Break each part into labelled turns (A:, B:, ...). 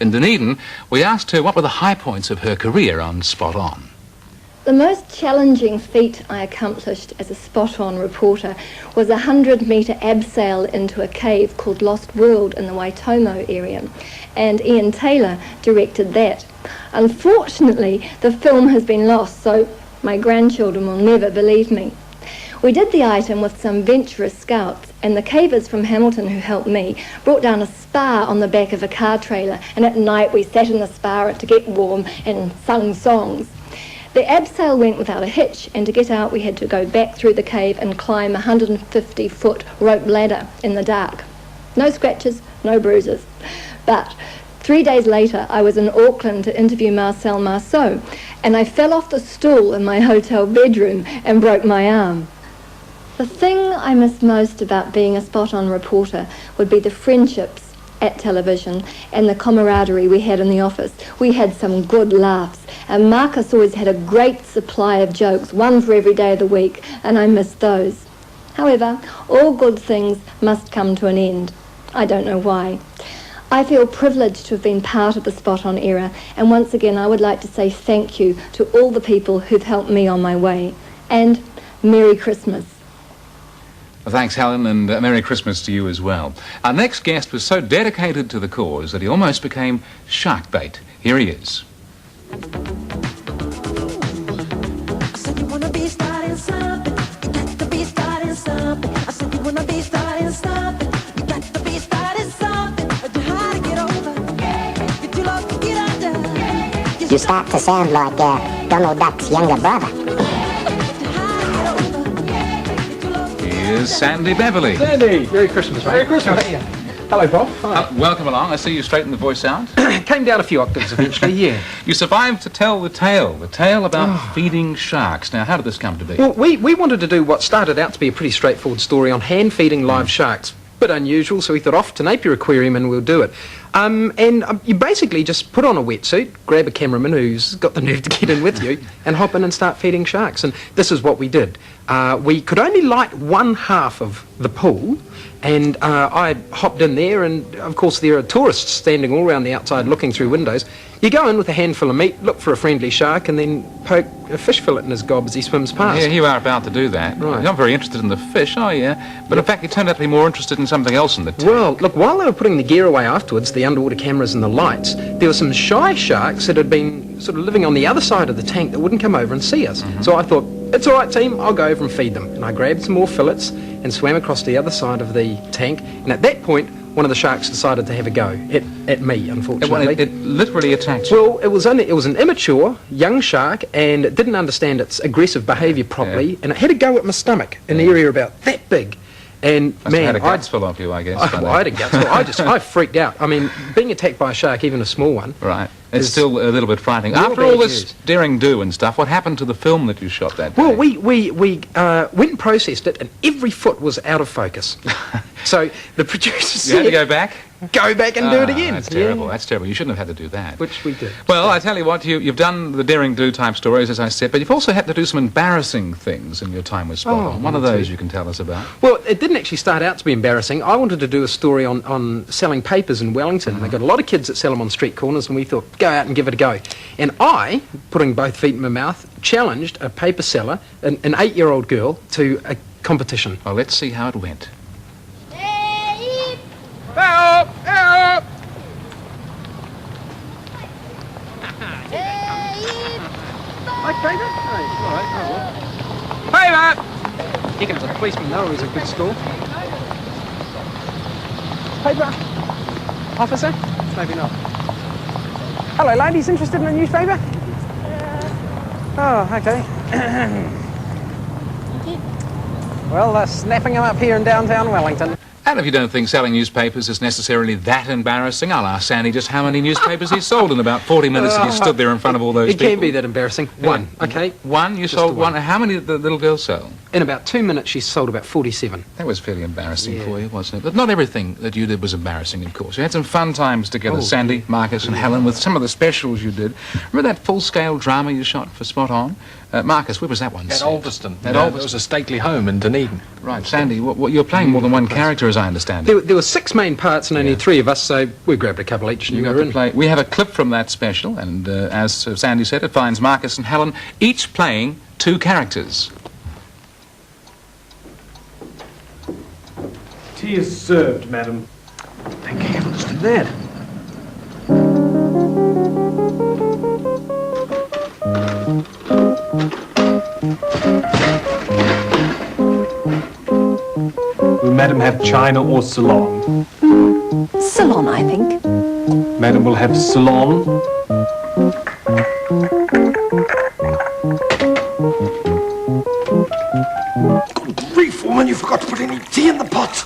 A: In Dunedin, we asked her what were the high points of her career on Spot On.
B: The most challenging feat I accomplished as a spot-on reporter was a 100-metre abseil into a cave called Lost World in the Waitomo area, and Ian Taylor directed that. Unfortunately, the film has been lost, so my grandchildren will never believe me. We did the item with some venturous scouts, and the cavers from Hamilton who helped me brought down a spar on the back of a car trailer, and at night we sat in the spar to get warm and sung songs. The abseil went without a hitch, and to get out we had to go back through the cave and climb a 150-foot rope ladder in the dark. No scratches, no bruises. But 3 days later I was in Auckland to interview Marcel Marceau, and I fell off the stool in my hotel bedroom and broke my arm. The thing I miss most about being a spot-on reporter would be the friendships at television and the camaraderie we had in the office. We had some good laughs, and Marcus always had a great supply of jokes, one for every day of the week, and I missed those. However, all good things must come to an end. I don't know why. I feel privileged to have been part of the Spot-On era, and once again I would like to say thank you to all the people who've helped me on my way. And Merry Christmas.
A: Well, thanks, Helen, and Merry Christmas to you as well. Our next guest was so dedicated to the cause that he almost became shark bait. Here he is.
C: I said you wanna be starting something, you got to be starting something. I said you wanna be starting something, you got to be starting something. But you're hard to get over, you're too low to get under.
D: You start to sound like Donald Duck's younger brother.
A: Here's Sandy Beverley.
E: Sandy! Merry Christmas, mate. Merry Christmas. Hello, Bob. Hi.
A: Welcome along. I see you straightened the voice out.
E: Came down a few octaves eventually, yeah.
A: You survived to tell the tale about feeding sharks. Now, how did this come to be?
E: Well, we wanted to do what started out to be a pretty straightforward story on hand-feeding live sharks. Bit unusual, so we thought off to Napier Aquarium and we'll do it. You basically just put on a wetsuit, grab a cameraman who's got the nerve to get in with you, and hop in and start feeding sharks. And this is what we did. We could only light one half of the pool, and I hopped in there, and of course there are tourists standing all around the outside looking through windows. You go in with a handful of meat, look for a friendly shark, and then poke a fish fillet in his gob as he swims past.
A: Yeah, you are about to do that.
E: Right.
A: You're not very interested in the fish, are you? But in fact, you turned out to be more interested in something else in the tank.
E: Well, look, while they were putting the gear away afterwards, the underwater cameras and the lights, there were some shy sharks that had been sort of living on the other side of the tank that wouldn't come over and see us. So I thought, it's all right, team, I'll go over and feed them. And I grabbed some more fillets and swam across to the other side of the tank. And at that point, one of the sharks decided to have a go at me, unfortunately.
A: It literally attacked you.
E: Well, it was an immature young shark, and it didn't understand its aggressive behaviour properly, and it had a go at my stomach, an area about that big. And
A: Must
E: man,
A: have had a guts full of you, I guess.
E: I had a guts full. I freaked out. I mean, being attacked by a shark, even a small one.
A: Right. It's still a little bit frightening.
E: Real
A: After all
E: bad
A: this
E: news.
A: daring do and stuff, what happened to the film that you shot that day?
E: Well, we went and processed it, and every foot was out of focus. So the producer
A: You had to
E: said,
A: go back?
E: go back and do it again.
A: That's terrible.
E: Yeah.
A: That's terrible. You shouldn't have had to do that.
E: Which we did.
A: Well, I tell you what, you've done the daring do type stories, as I said, but you've also had to do some embarrassing things in your time with Spot On. One of those you can tell us about.
E: Well, it didn't actually start out to be embarrassing. I wanted to do a story on selling papers in Wellington. They've got a lot of kids that sell them on street corners, and we thought, go out and give it a go. And I, putting both feet in my mouth, challenged a paper seller, an 8-year-old girl, to a competition.
A: Well, let's see how it went.
E: Help! Help! Like paper? Oh, all right, oh well. Paper! He can, as a policeman, know he's a good school. Paper? Officer? Maybe not. Hello, ladies. Interested in a newspaper? Oh, okay. Well, they're snapping them up here in downtown Wellington.
A: And if you don't think selling newspapers is necessarily that embarrassing, I'll ask Sandy just how many newspapers he sold in about 40 minutes that he stood there in front of all those people.
E: It can't be that embarrassing. One, okay?
A: One? You
E: Just
A: sold
E: the one.
A: one? How many did the little girl sell?
E: In about 2 minutes, she sold about 47.
A: That was fairly embarrassing
E: Yeah.
A: for you, wasn't it? But not everything that you did was embarrassing, of course. You had some fun times together,
E: Oh,
A: Sandy, Marcus and Helen, with some of the specials you did. Remember that full-scale drama you shot for Spot On? Marcus, where was that one
F: At
A: set?
F: Ulverston.
A: At
F: It
A: Ulverston.
F: was a stately home in Dunedin.
A: Right, Sandy, what, you're playing more than one character as as I understand it.
E: There were 6 main parts and only
A: Yeah.
E: 3 of us, so we grabbed a couple each and
A: You
E: we
A: got
E: were
A: to
E: in.
A: play. We have a clip from that special, and as Sandy said, it finds Marcus and Helen each playing 2 characters.
F: Tea is served, madam.
G: Thank heavens to that.
F: Will madam have China or Ceylon?
H: Salon, I think.
F: Madam will have Ceylon.
G: Good grief, woman, you forgot to put any tea in the pot.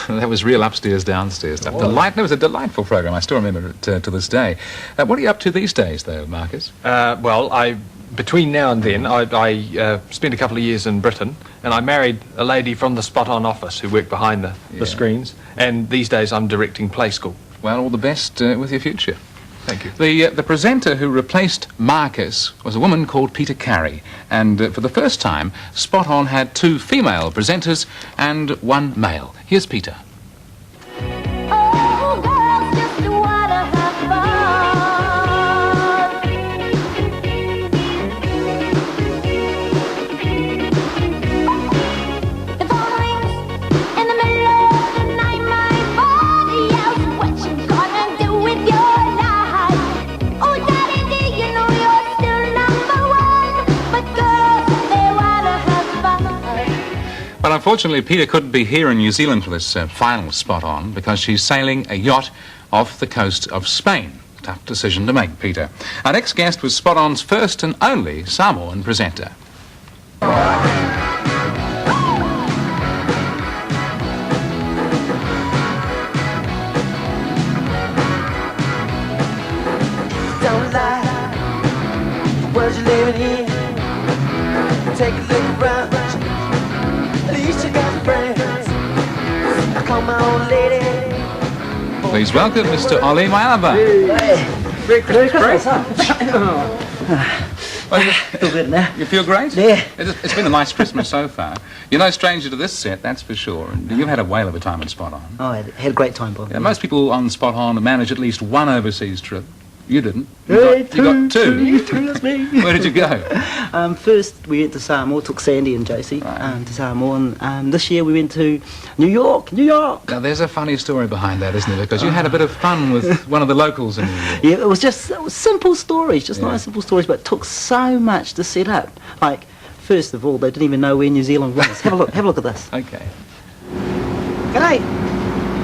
A: That was real upstairs, downstairs stuff. It was a delightful program. I still remember it to this day. What are you up to these days, though, Marcus?
I: Well, between now and then, I spent a couple of years in Britain, and I married a lady from the Spot On office who worked behind the screens, and these days I'm directing Play School.
A: Well, all the best with your future.
I: Thank you.
A: The presenter who replaced Marcus was a woman called Peter Carey, and for the first time, Spot On had 2 female presenters and 1 male. Here's Peter.
C: Oh, girls just wanna have fun. The phone rings in the middle of the night. My body yells, "What you gonna do with your life?" Oh, daddy, do you know you're still #1? But girls, they wanna have fun.
A: Well, unfortunately, Peter couldn't be here in New Zealand for this final Spot On because she's sailing a yacht off the coast of Spain. Tough decision to make, Peter. Our next guest was Spot On's first and only Samoan presenter.
C: Don't lie, the world you're living in. Take a look around, at least you got friends. I call my old lady.
A: Please welcome Mr. Oli Maiava.
E: Merry Christmas,
J: Feel good now.
A: You feel great?
J: Yeah.
A: It's been a nice Christmas so far. You're no stranger to this set, that's for sure. And you've had a whale of a time on Spot On.
J: Oh, I had a great time, Bob.
A: Yeah, most people on Spot On manage at least 1 overseas trip. You didn't. You
J: Hey,
A: got 2.
J: That's me.
A: Where did you go?
J: First, we went to Samoa, took Sandy and JC
A: Right.
J: to Samoa, and this year we went to New York. New York!
A: Now, there's a funny story behind that, isn't there? Because you had a bit of fun with one of the locals in New York.
J: Yeah, it was simple stories, just nice simple stories, but it took so much to set up. Like, first of all, they didn't even know where New Zealand was. Have a look at this.
A: Okay.
J: G'day!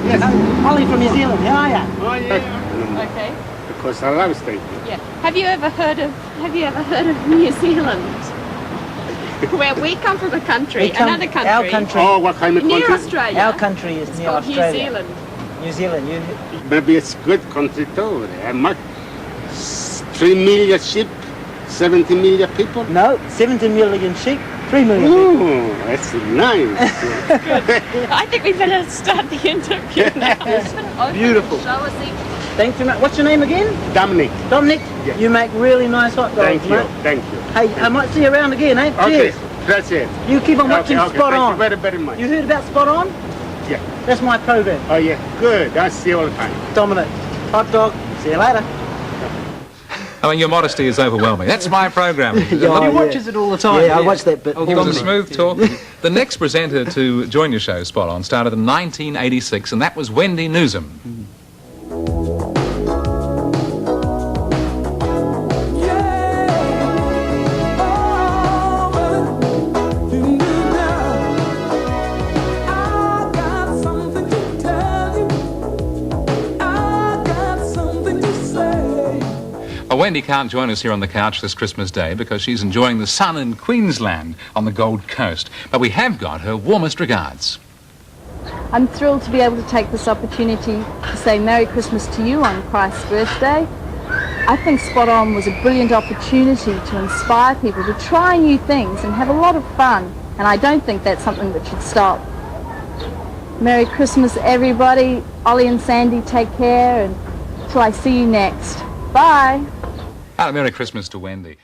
J: Yes. Ollie from New Zealand, how are ya?
F: Oh, yeah.
H: Okay.
F: Because I love State.
H: Yeah. Have you ever heard of New Zealand? Where we come from a country, another country.
J: Our country.
F: Oh, what kind of
H: Near
F: country?
H: Australia.
J: Our country is
H: It's
J: near
H: called
J: Australia.
H: New Zealand.
J: New Zealand, you...
F: Maybe it's good country too. And much 3 million sheep, 70 million people.
J: No, 70 million sheep, 3 million people.
F: Oh, that's nice.
H: I think we better start the interview now.
J: Beautiful.
H: Show us the...
J: Thanks very much. What's your name again?
F: Dominic.
J: Dominic?
F: Yeah.
J: You make really nice hot dogs,
F: Thank you.
J: mate.
F: Thank you.
J: Hey, I might see you around again, eh?
F: Okay,
J: Cheers.
F: that's it.
J: You keep on watching
F: Okay,
J: Spot
F: thank
J: On.
F: you very, very much.
J: You heard about Spot On?
F: Yeah.
J: That's my program.
F: Oh, yeah. Good. I see you all the time.
J: Dominic. Hot dog. See you later.
A: I mean, your modesty is overwhelming. That's my program.
J: Yeah,
E: watches it all the time.
J: Yeah, I watch that bit.
A: He was a smooth talker. The next presenter to join your show, Spot On, started in 1986, and that was Wendy Newsom. Well, Wendy can't join us here on the couch this Christmas Day because she's enjoying the sun in Queensland on the Gold Coast. But we have got her warmest regards.
K: I'm thrilled to be able to take this opportunity to say Merry Christmas to you on Christ's birthday. I think Spot On was a brilliant opportunity to inspire people to try new things and have a lot of fun, and I don't think that's something that should stop. Merry Christmas, everybody. Ollie and Sandy, take care, and till I see you next. Bye.
A: Merry Christmas to Wendy.